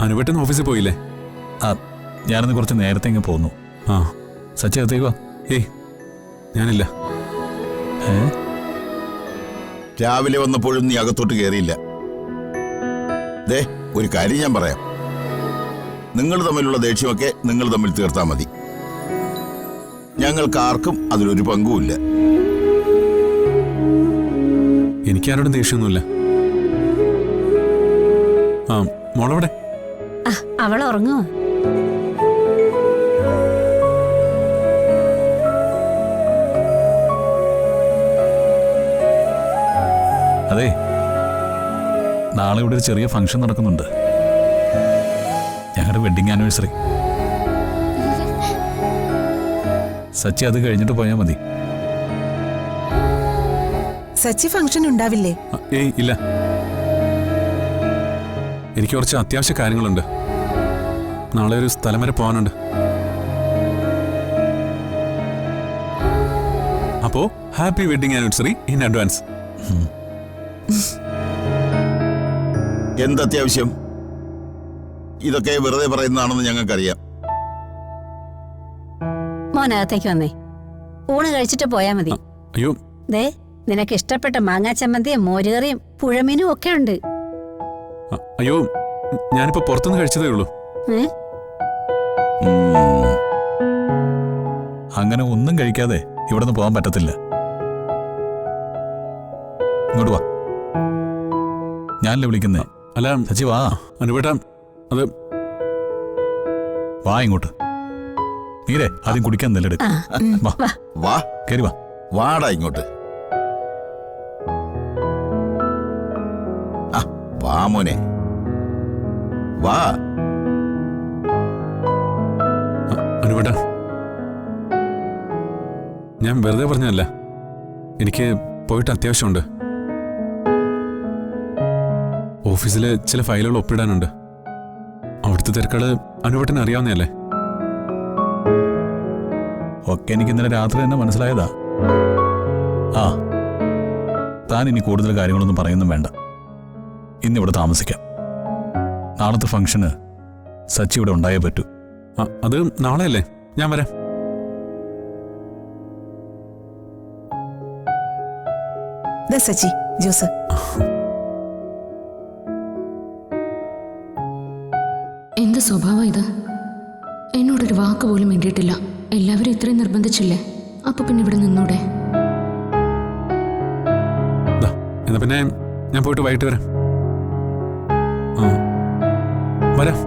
അനുവേട്ടൻ ഓഫീസിൽ പോയില്ലേ? ആ, ഞാനന്ന് കുറച്ച് നേരത്തെ ഇങ്ങ് പോന്നു. ആ, സച്ചി അകത്തേക്ക് വാ. ഏയ് ഞാനില്ല. രാവിലെ വന്നപ്പോഴും നീ അകത്തോട്ട് കയറിയില്ല. ദേ, ഒരു കാര്യം ഞാൻ പറയാം. നിങ്ങൾ തമ്മിലുള്ള ദേഷ്യമൊക്കെ നിങ്ങൾ തമ്മിൽ തീർത്താൽ മതി. ഞങ്ങൾക്ക് ആർക്കും അതിലൊരു പങ്കുമില്ല. എനിക്കാരോടും ദേഷ്യമൊന്നുമില്ല. ആ, മോളവിടെ? അവൾ ഉറങ്ങുവോ? അതെ, നാളെ ഇവിടെ ഒരു ചെറിയ ഫംഗ്ഷൻ നടക്കുന്നുണ്ട്. ഞങ്ങളുടെ വെഡിങ് ആനിവേഴ്സറി. സച്ചി അത് കഴിഞ്ഞിട്ട് പോയാൽ മതി. സച്ചി ഫംഗ്ഷൻ ഉണ്ടാവില്ലേ? ഏയ് ഇല്ല, എനിക്ക് കുറച്ച് അത്യാവശ്യ കാര്യങ്ങളുണ്ട്. നാളെ ഒരു സ്ഥലം വരെ പോകാനുണ്ട്. അപ്പോ happy wedding anniversary in advance. എന്തത്യാവശ്യം? ഇതൊക്കെ വെറുതെ പറയുന്നതാണെന്ന് ഞങ്ങൾക്കറിയാം. മോനകത്തേക്ക് വന്നേ, ഊണ് കഴിച്ചിട്ട് പോയാ മതി. അയ്യോ, ദേ നിനക്ക് ഇഷ്ടപ്പെട്ട മാങ്ങാ ചമ്മന്തിയും മോരുകറിയും പുഴമീനും ഒക്കെ ഉണ്ട്. അയ്യോ, ഞാനിപ്പോ പുറത്തുനിന്ന് കഴിച്ചതേ ഉള്ളൂ. അങ്ങനെ ഒന്നും കഴിക്കാതെ ഇവിടെ നിന്ന് പോകാൻ പറ്റത്തില്ല. ഇങ്ങോട്ട് വാ, ഞാനല്ലേ വിളിക്കുന്നേ. അല്ല സച്ചി വാ. അനുവേട്ടാ, അത് വാ ഇങ്ങോട്ട്. നീരേ ആദ്യം കുടിക്കാൻ നെല്ലെടുക്ക. വാ, കയറി വാ. വാടാ ഇങ്ങോട്ട്. വാ മോനെ, വാ. അനുവേട്ടാ, ഞാൻ വെറുതെ പറഞ്ഞതല്ല. എനിക്ക് പോയിട്ട് അത്യാവശ്യമുണ്ട്. ഓഫീസിലെ ചില ഫയലുകൾ ഒപ്പിടാനുണ്ട്. അവിടുത്തെ തിരക്കുകൾ അനുവേട്ടന് അറിയാവുന്നതല്ലേ? ഒക്കെ എനിക്ക് ഇന്നലെ രാത്രി തന്നെ മനസ്സിലായതാ. ആ, താൻ ഇനി കൂടുതൽ കാര്യങ്ങളൊന്നും പറയുന്നും വേണ്ട. ഇന്നിവിടെ താമസിക്കാം. നാളത്തെ ഫംഗ്ഷന് സച്ചി ഇവിടെ ഉണ്ടായേ പറ്റൂ. അത് നാളെയല്ലേ? ഞാൻ വരാം. സച്ചി ജ്യൂസ്. എന്ത് സ്വഭാവം ഇത്? എന്നോടൊരു വാക്ക് പോലും മിണ്ടിയിട്ടില്ല. എല്ലാവരും ഇത്രയും നിർബന്ധിച്ചില്ലേ? അപ്പൊ പിന്നെ ഇവിടെ നിന്നൂടെ? എന്നാ പിന്നെ ഞാൻ പോയിട്ട് വൈകിട്ട് വരാം. വരാം.